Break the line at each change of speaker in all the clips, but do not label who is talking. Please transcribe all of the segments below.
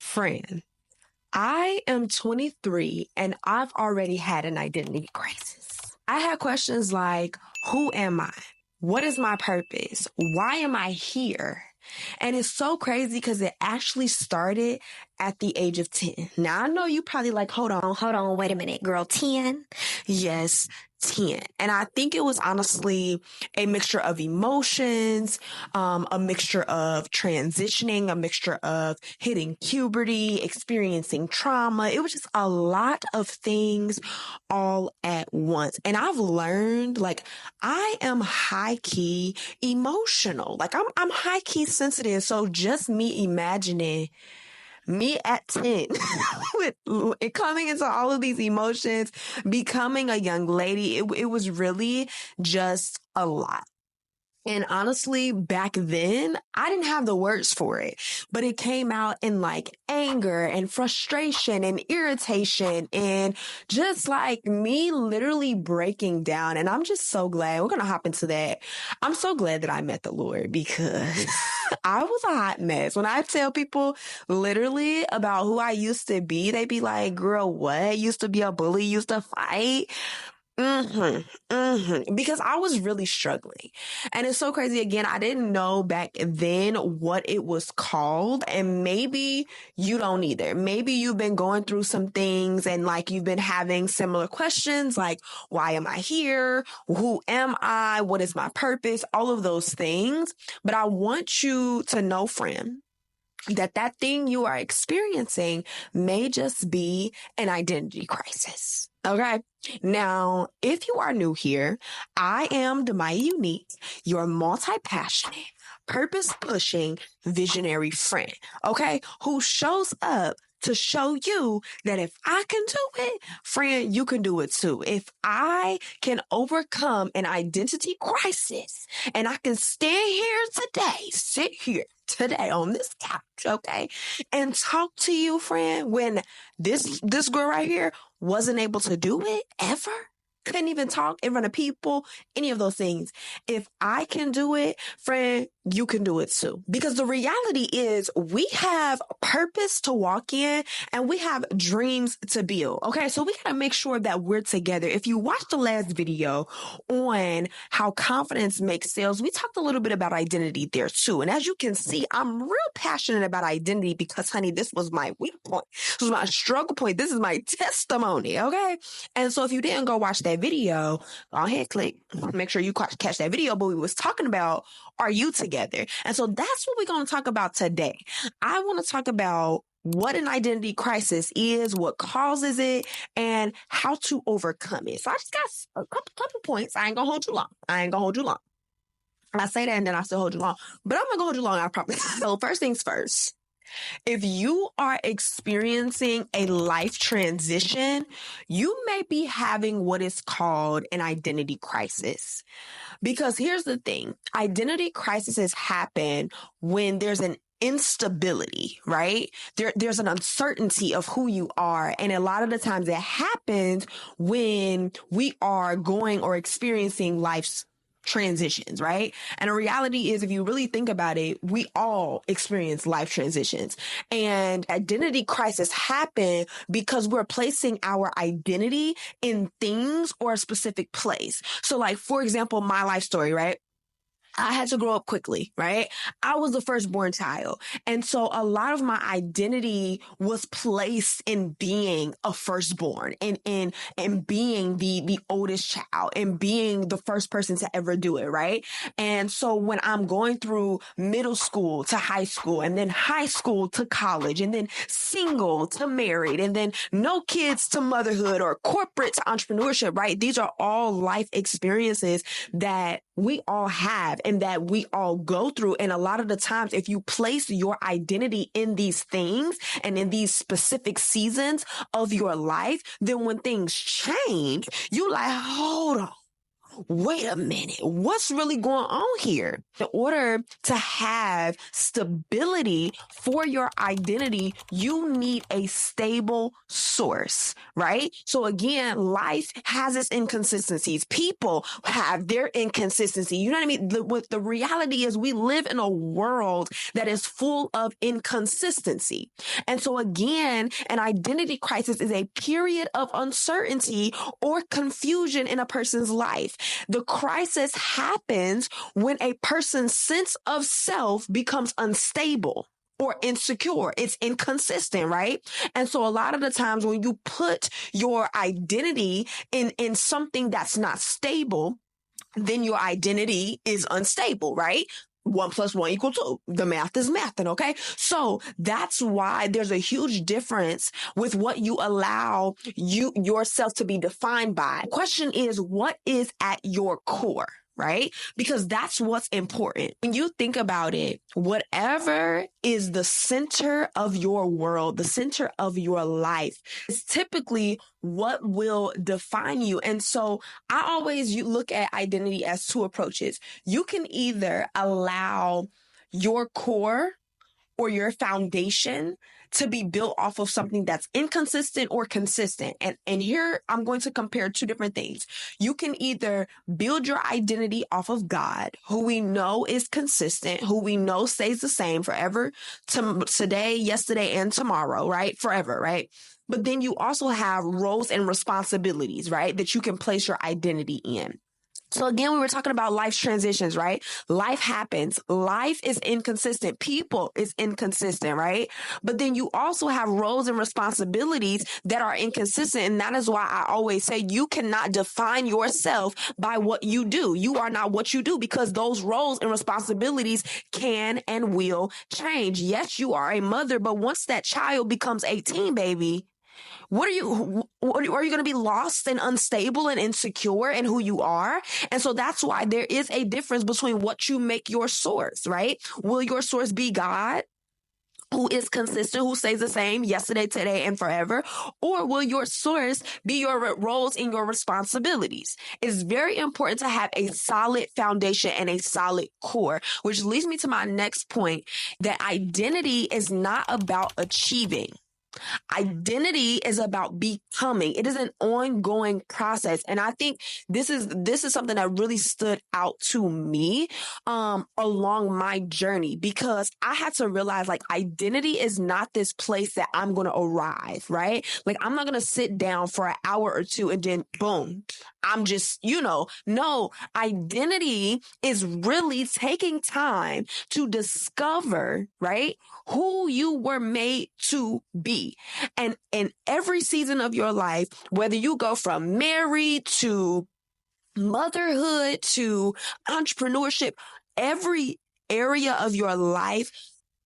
Friend, I am 23 and I've already had an identity crisis. I had questions like, who am I? What is my purpose? Why am I here? And it's so crazy because it actually started at the age of 10. Now, I know you probably like, hold on, wait a minute, girl, 10? Yes, 10. And I think it was honestly a mixture of emotions, a mixture of transitioning, a mixture of hitting puberty, experiencing trauma. It was just a lot of things all at once. And I've learned, like, I am high key emotional. Like I'm high key sensitive. So just me imagining me at 10 with it coming into all of these emotions, becoming a young lady, it was really just a lot. And honestly, back then, I didn't have the words for it, but it came out in like anger and frustration and irritation and just like me literally breaking down. And I'm just so glad we're going to hop into that. I'm so glad that I met the Lord because I was a hot mess. When I tell people literally about who I used to be, they be like, girl, what? Used to be a bully, used to fight. Because I was really struggling. And it's so crazy. Again, I didn't know back then what it was called. And maybe you don't either. Maybe you've been going through some things and like you've been having similar questions like, why am I here? Who am I? What is my purpose? All of those things. But I want you to know, friend, that thing you are experiencing may just be an identity crisis. Okay. Now, if you are new here, I am Demaya Unique, your multi-passionate, purpose-pushing, visionary friend, okay, who shows up to show you that if I can do it, friend, you can do it too. If I can overcome an identity crisis and I can stand here today, sit here today on this couch, okay, and talk to you, friend, when this girl right here wasn't able to do it ever, couldn't even talk in front of people, any of those things. If I can do it, friend, you can do it too. Because the reality is we have purpose to walk in and we have dreams to build. Okay. So we got to make sure that we're together. If you watched the last video on how confidence makes sales, we talked a little bit about identity there too. And as you can see, I'm real passionate about identity because, honey, this was my weak point. This was my struggle point. This is my testimony. Okay. And so if you didn't go watch that video, go ahead, click, make sure you catch that video. But we was talking about, are you together? And so that's what we're going to talk about today. I want to talk about what an identity crisis is, what causes it, and how to overcome it. So I just got a couple points. I ain't going to hold you long. I say that and then I still hold you long, but I'm going to hold you long, I promise. So first things first. If you are experiencing a life transition, you may be having what is called an identity crisis. Because here's the thing, identity crises happen when there's an instability, right? There's an uncertainty of who you are. And a lot of the times it happens when we are going or experiencing life's transitions, right? And the reality is, if you really think about it, we all experience life transitions, and identity crisis happen because we're placing our identity in things or a specific place. So like, for example, my life story, right? I had to grow up quickly, right? I was the firstborn child. And so a lot of my identity was placed in being a firstborn and being the oldest child and being the first person to ever do it, right? And so when I'm going through middle school to high school and then high school to college and then single to married and then no kids to motherhood or corporate to entrepreneurship, right? These are all life experiences that we all have and that we all go through. And a lot of the times, if you place your identity in these things and in these specific seasons of your life, then when things change, you like, hold on. wait a minute, what's really going on here? In order to have stability for your identity, you need a stable source, right? So again, life has its inconsistencies. People have their inconsistency. You know what I mean? The reality is we live in a world that is full of inconsistency. And so again, an identity crisis is a period of uncertainty or confusion in a person's life. The crisis happens when a person's sense of self becomes unstable or insecure. It's inconsistent, right? And so a lot of the times when you put your identity in something that's not stable, then your identity is unstable, right? 1 + 1 = 2. The math is mathing, okay? So that's why there's a huge difference with what you allow yourself to be defined by. The question is, what is at your core? Right? Because that's what's important. When you think about it, whatever is the center of your world, the center of your life, is typically what will define you. And so I always look at identity as two approaches. You can either allow your core or your foundation to be built off of something that's inconsistent or consistent. And here I'm going to compare two different things. You can either build your identity off of God, who we know is consistent, who we know stays the same forever, today, yesterday, and tomorrow, right? Forever, right? But then you also have roles and responsibilities, right? That you can place your identity in. So again, we were talking about life's transitions, right? Life happens. Life is inconsistent. People is inconsistent, right? But then you also have roles and responsibilities that are inconsistent. And that is why I always say you cannot define yourself by what you do. You are not what you do, because those roles and responsibilities can and will change. Yes, you are a mother, but once that child becomes a teen baby, are you going to be lost and unstable and insecure in who you are? And so that's why there is a difference between what you make your source, right? Will your source be God, who is consistent, who stays the same yesterday, today, and forever? Or will your source be your roles and your responsibilities? It's very important to have a solid foundation and a solid core, which leads me to my next point, that identity is not about achieving. Identity is about becoming. It is an ongoing process. And I think this is something that really stood out to me along my journey, because I had to realize, like, identity is not this place that I'm going to arrive, right? Like, I'm not going to sit down for an hour or two and then boom, I'm just, no, identity is really taking time to discover, right, who you were made to be. And in every season of your life, whether you go from married to motherhood to entrepreneurship, every area of your life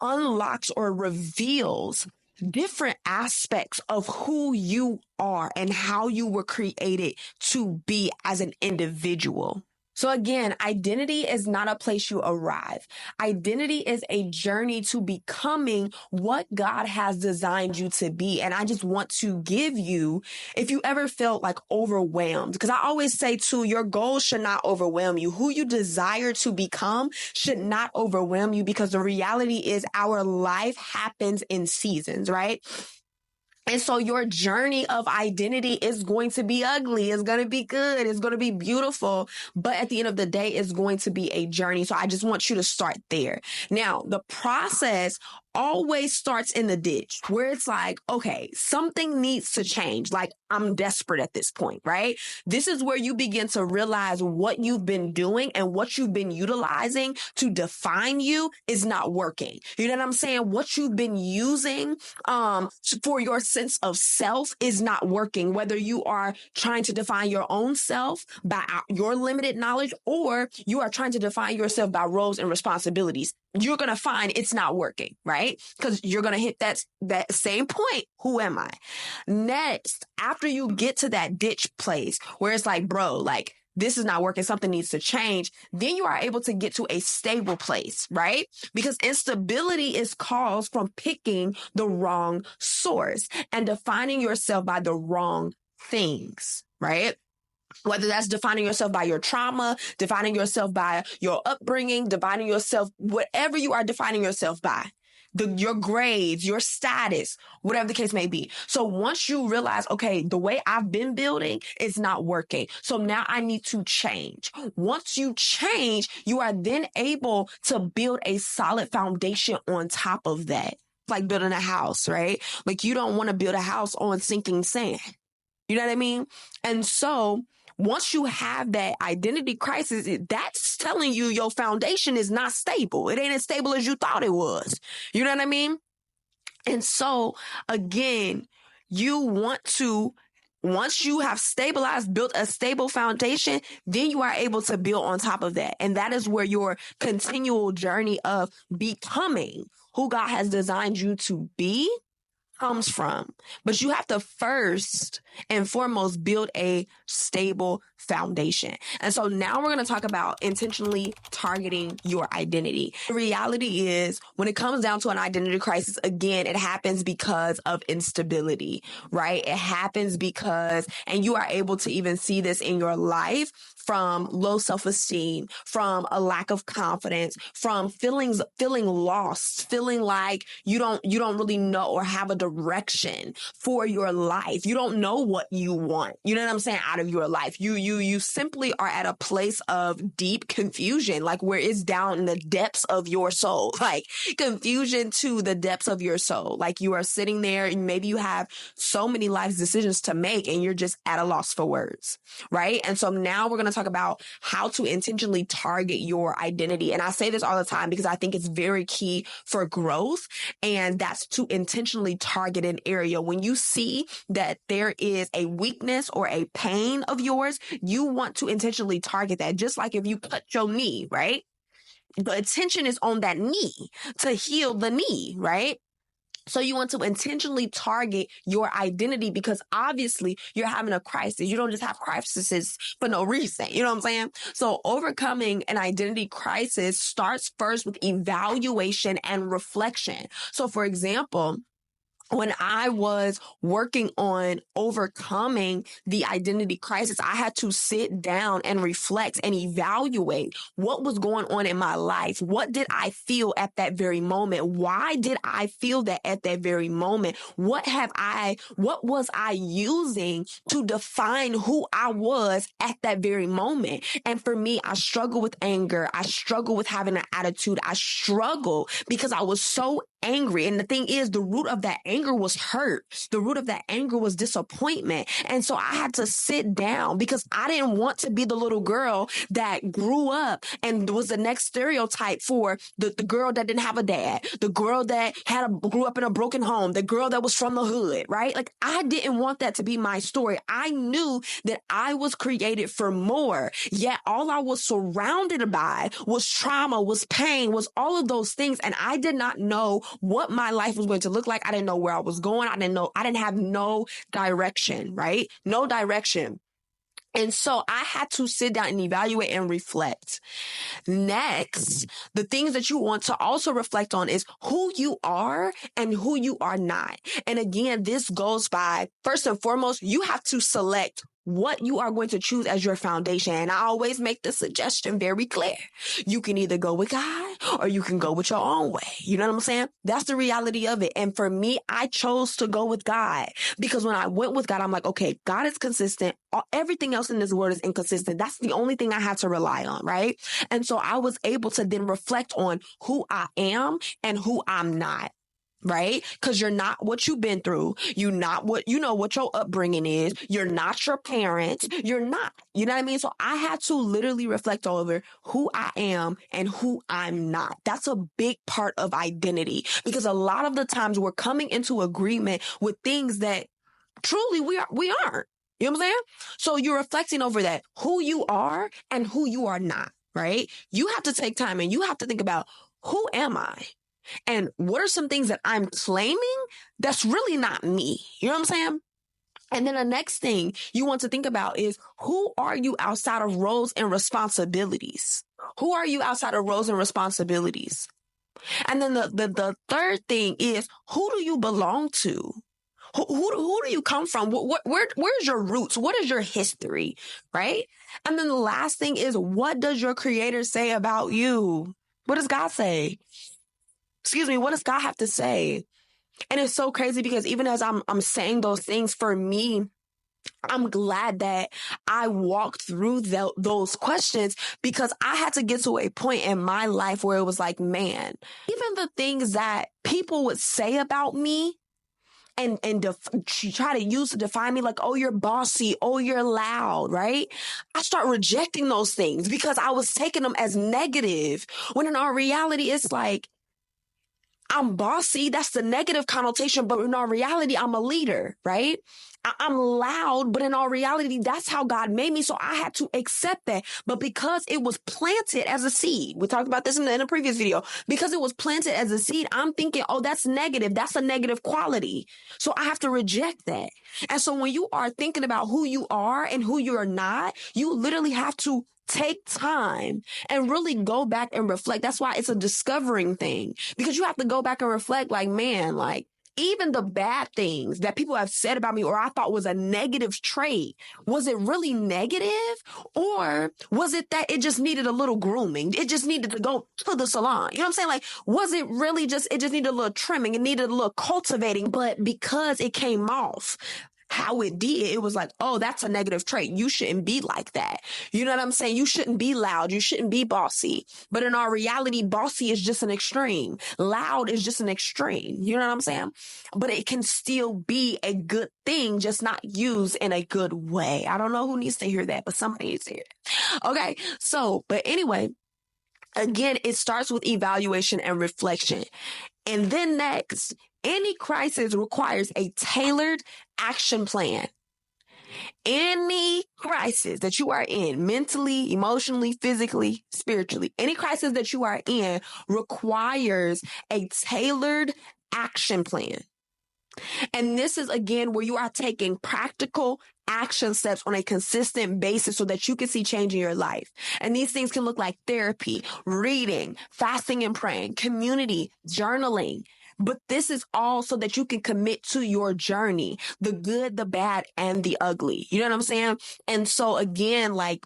unlocks or reveals different aspects of who you are and how you were created to be as an individual. So again, identity is not a place you arrive. Identity is a journey to becoming what God has designed you to be. And I just want to give you, if you ever felt like overwhelmed, because I always say too, your goals should not overwhelm you. Who you desire to become should not overwhelm you, because the reality is our life happens in seasons, right? And so your journey of identity is going to be ugly. It's going to be good. It's going to be beautiful. But at the end of the day, it's going to be a journey. So I just want you to start there. Now, the process always starts in the ditch, where it's like, okay, something needs to change. Like, I'm desperate at this point, right? This is where you begin to realize what you've been doing and what you've been utilizing to define you is not working. You know what I'm saying? What you've been using for your sense of self is not working, whether you are trying to define your own self by your limited knowledge, or you are trying to define yourself by roles and responsibilities. You're going to find it's not working, right? Because you're going to hit that same point. Who am I? Next, after you get to that ditch place where it's like, bro, like, this is not working, something needs to change, then you are able to get to a stable place, right? Because instability is caused from picking the wrong source and defining yourself by the wrong things, right? Whether that's defining yourself by your trauma, defining yourself by your upbringing, defining yourself, whatever you are defining yourself by, your grades, your status, whatever the case may be. So once you realize, okay, the way I've been building is not working. So now I need to change. Once you change, you are then able to build a solid foundation on top of that. Like building a house, right? Like you don't want to build a house on sinking sand. You know what I mean? And so once you have that identity crisis, that's telling you your foundation is not stable. It ain't as stable as you thought it was. You know what I mean? And so again, you want to, once you have stabilized, built a stable foundation, then you are able to build on top of that. And that is where your continual journey of becoming who God has designed you to be comes from. But you have to first and foremost build a stable foundation. And so now we're going to talk about intentionally targeting your identity. The reality is when it comes down to an identity crisis, again, it happens because of instability, right? It happens because, and you are able to even see this in your life, from low self-esteem, from a lack of confidence, from feeling lost, feeling like you don't really know or have a direction for your life. You don't know what you want. You know what I'm saying? Out of your life. You simply are at a place of deep confusion, like where it's down in the depths of your soul, like confusion to the depths of your soul. Like you are sitting there and maybe you have so many life decisions to make and you're just at a loss for words, right? And so now we're going to talk about how to intentionally target your identity. And I say this all the time because I think it's very key for growth. And that's to intentionally target an area. When you see that there is a weakness or a pain of yours, you want to intentionally target that. Just like if you cut your knee, right? The attention is on that knee to heal the knee, right? So you want to intentionally target your identity because obviously you're having a crisis. You don't just have crises for no reason. You know what I'm saying? So overcoming an identity crisis starts first with evaluation and reflection. So for example, when I was working on overcoming the identity crisis, I had to sit down and reflect and evaluate what was going on in my life. What did I feel at that very moment? Why did I feel that at that very moment? What was I using to define who I was at that very moment? And for me, I struggle with anger. I struggle with having an attitude. I struggle because I was so angry. And the thing is, the root of that anger was hurt. The root of that anger was disappointment. And so I had to sit down because I didn't want to be the little girl that grew up and was the next stereotype for the girl that didn't have a dad, the girl that grew up in a broken home, the girl that was from the hood, right? Like I didn't want that to be my story. I knew that I was created for more, yet all I was surrounded by was trauma, was pain, was all of those things. And I did not know what my life was going to look like. I didn't know where I was going. I didn't have no direction, right? No direction. And so I had to sit down and evaluate and reflect. Next, the things that you want to also reflect on is who you are and who you are not. And again, this goes by, first and foremost, you have to select what you are going to choose as your foundation. And I always make the suggestion very clear. You can either go with God or you can go with your own way. You know what I'm saying? That's the reality of it. And for me, I chose to go with God because when I went with God, I'm like, okay, God is consistent. Everything else in this world is inconsistent. That's the only thing I had to rely on, right? And so I was able to then reflect on who I am and who I'm not. Right? Because you're not what you've been through. You're not what your upbringing is. You're not your parents. You're not. You know what I mean? So I had to literally reflect over who I am and who I'm not. That's a big part of identity because a lot of the times we're coming into agreement with things that truly we aren't. You know what I'm saying? So you're reflecting over that, who you are and who you are not, right? You have to take time and you have to think about, who am I? And what are some things that I'm claiming that's really not me? You know what I'm saying? And then the next thing you want to think about is, who are you outside of roles and responsibilities? Who are you outside of roles and responsibilities? And then the third thing is, who do you belong to? Who do you come from? Where's your roots? What is your history? Right? And then the last thing is, what does your creator say about you? What does God say? Excuse me, what does God have to say? And it's so crazy because even as I'm saying those things, for me, I'm glad that I walked through those questions, because I had to get to a point in my life where it was like, man, even the things that people would say about me and try to use to define me, like, oh, you're bossy, oh, you're loud, right? I start rejecting those things because I was taking them as negative, when in our reality, it's like, I'm bossy. That's the negative connotation. But in our reality, I'm a leader, right? I'm loud, but in all reality, that's how God made me. So I had to accept that. But because it was planted as a seed, we talked about this in a previous video, because it was planted as a seed, I'm thinking, oh, that's negative. That's a negative quality. So I have to reject that. And so when you are thinking about who you are and who you're not, you literally have to take time and really go back and reflect. That's why it's a discovering thing, because you have to go back and reflect, like, man, like, even the bad things that people have said about me or I thought was a negative trait, was it really negative? Or was it that it just needed a little grooming? It just needed to go to the salon. You know what I'm saying? Like, was it really it just needed a little trimming? It needed a little cultivating, but because it came off how it did, it was like, oh, that's a negative trait. You shouldn't be like that. You know what I'm saying? You shouldn't be loud. You shouldn't be bossy. But in our reality, bossy is just an extreme. Loud is just an extreme. You know what I'm saying? But it can still be a good thing, just not used in a good way. I don't know who needs to hear that, but somebody needs to hear it. Okay. So, but anyway, again, it starts with evaluation and reflection. And then next, any crisis requires a tailored action plan. Any crisis that you are in, mentally, emotionally, physically, spiritually, any crisis that you are in requires a tailored action plan. And this is, again, where you are taking practical action steps on a consistent basis so that you can see change in your life. And these things can look like therapy, reading, fasting and praying, community, journaling. But this is all so that you can commit to your journey, the good, the bad, and the ugly. You know what I'm saying? And so again, like,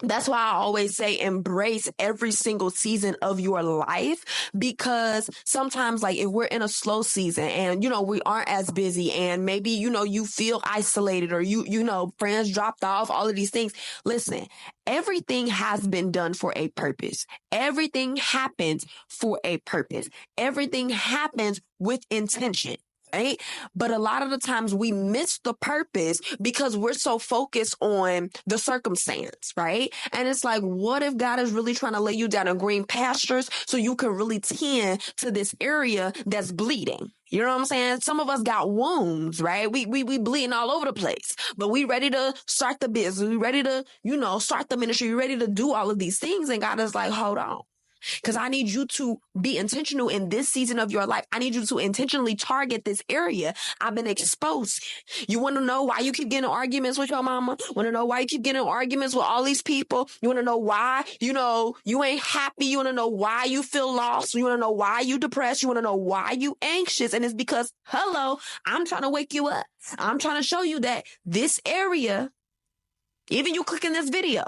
that's why I always say embrace every single season of your life, because sometimes, like, if we're in a slow season and, you know, we aren't as busy and maybe, you know, you feel isolated or you know, friends dropped off, all of these things. Listen, everything has been done for a purpose. Everything happens for a purpose. Everything happens with intention. Right? But a lot of the times we miss the purpose because we're so focused on the circumstance, right? And it's like, what if God is really trying to lay you down in green pastures so you can really tend to this area that's bleeding? You know what I'm saying? Some of us got wounds, right? We bleeding all over the place, but we ready to start the business. We ready to, you know, start the ministry. We ready to do all of these things. And God is like, hold on. Because I need you to be intentional in this season of your life. I need you to intentionally target this area I've been exposed. You want to know why you keep getting arguments with your mama? Want to know why you keep getting arguments with all these people? You want to know why, you know, you ain't happy? You want to know why you feel lost? You want to know why you depressed? You want to know why you anxious? And it's because, hello, I'm trying to wake you up. I'm trying to show you that this area, even you clicking this video,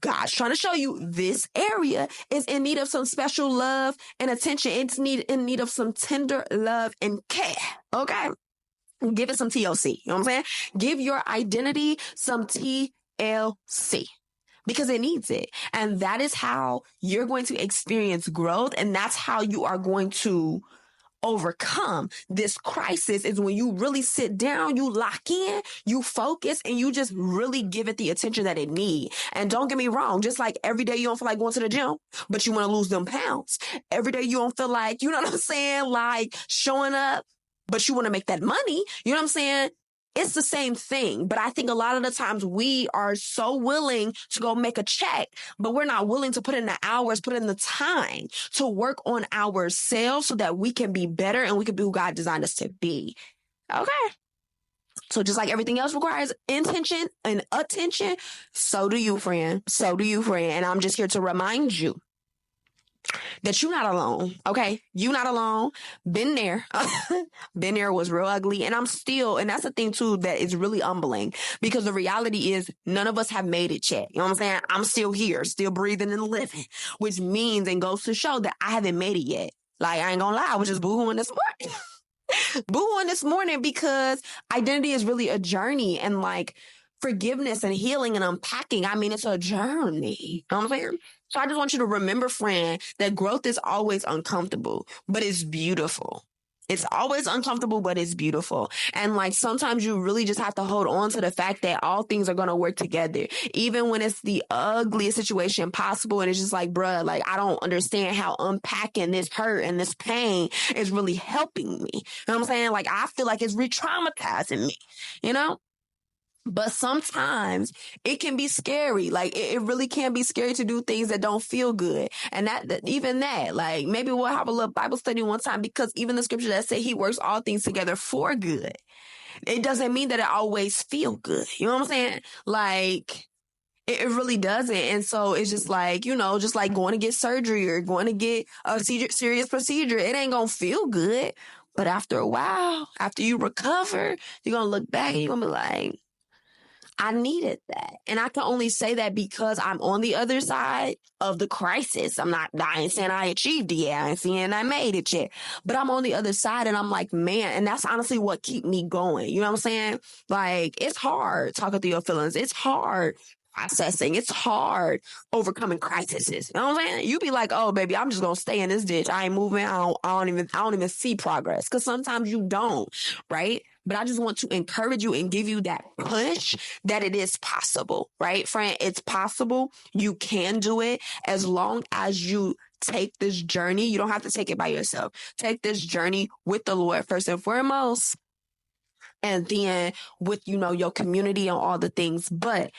God's trying to show you this area is in need of some special love and attention. It's in need of some tender love and care. Okay. Give it some TLC. You know what I'm saying? Give your identity some TLC. Because it needs it. And that is how you're going to experience growth. And that's how you are going to overcome this crisis, is when you really sit down, you lock in, you focus, and you just really give it the attention that it needs. And don't get me wrong, just like every day you don't feel like going to the gym, but you want to lose them pounds. Every day you don't feel like, you know what I'm saying, like showing up, but you want to make that money. You know what I'm saying? It's the same thing. But I think a lot of the times we are so willing to go make a check, but we're not willing to put in the hours, put in the time to work on ourselves so that we can be better and we can be who God designed us to be. Okay. So just like everything else requires intention and attention, so do you, friend. So do you, friend. And I'm just here to remind you that you're not alone. Okay. You're not alone. Been there. Been there, was real ugly. And I'm still, and that's the thing too, that is really humbling, because the reality is none of us have made it yet. You know what I'm saying? I'm still here, still breathing and living, which means and goes to show that I haven't made it yet. Like, I ain't gonna lie, I was just boohooing this morning. Boohooing this morning because identity is really a journey, and like forgiveness and healing and unpacking. I mean, it's a journey. You know what I'm saying? So I just want you to remember, friend, that growth is always uncomfortable, but it's beautiful. It's always uncomfortable, but it's beautiful. And like sometimes you really just have to hold on to the fact that all things are going to work together, even when it's the ugliest situation possible. And it's just like, bruh, like, I don't understand how unpacking this hurt and this pain is really helping me. You know what I'm saying? Like, I feel like it's re-traumatizing me, you know? But sometimes it can be scary. Like it really can be scary to do things that don't feel good. And even that, like maybe we'll have a little Bible study one time, because even the scripture that say he works all things together for good, it doesn't mean that it always feel good. You know what I'm saying? Like it really doesn't. And so it's just like, you know, just like going to get surgery or going to get a serious procedure. It ain't going to feel good. But after a while, after you recover, you're going to look back and you're going to be like, I needed that. And I can only say that because I'm on the other side of the crisis. I ain't saying I achieved it yet. I ain't saying I made it yet. But I'm on the other side and I'm like, man, and that's honestly what keep me going. You know what I'm saying? Like, it's hard talking through your feelings. It's hard processing. It's hard overcoming crises. You know what I'm saying? You be like, oh, baby, I'm just going to stay in this ditch. I ain't moving. I don't even see progress, because sometimes you don't, right? But I just want to encourage you and give you that push that it is possible, right, friend? It's possible. You can do it as long as you take this journey. You don't have to take it by yourself. Take this journey with the Lord first and foremost, and then with, you know, your community and all the things. But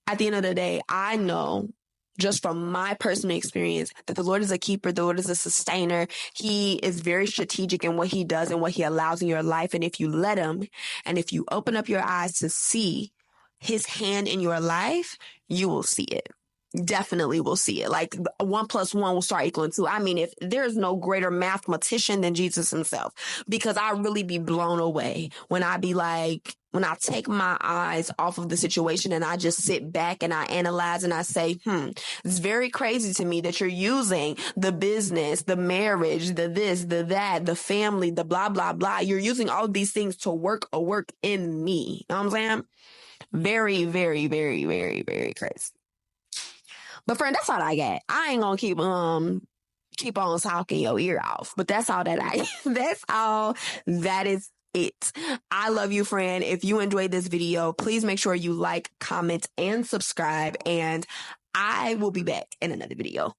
at the end of the day, I know just from my personal experience that the Lord is a keeper. The Lord is a sustainer. He is very strategic in what he does and what he allows in your life. And if you let him, and if you open up your eyes to see his hand in your life, you will see it. Definitely will see it. Like 1 + 1 will start equaling 2. I mean, if there's no greater mathematician than Jesus himself, because I really be blown away when I be like, when I take my eyes off of the situation and I just sit back and I analyze and I say, it's very crazy to me that you're using the business, the marriage, the this, the that, the family, the blah, blah, blah. You're using all of these things to work in me. You know what I'm saying? Very, very, very, very, very crazy. But friend, that's all I got. I ain't gonna keep on talking your ear off. But that's all that's all that is it. I love you, friend. If you enjoyed this video, please make sure you like, comment, and subscribe. And I will be back in another video.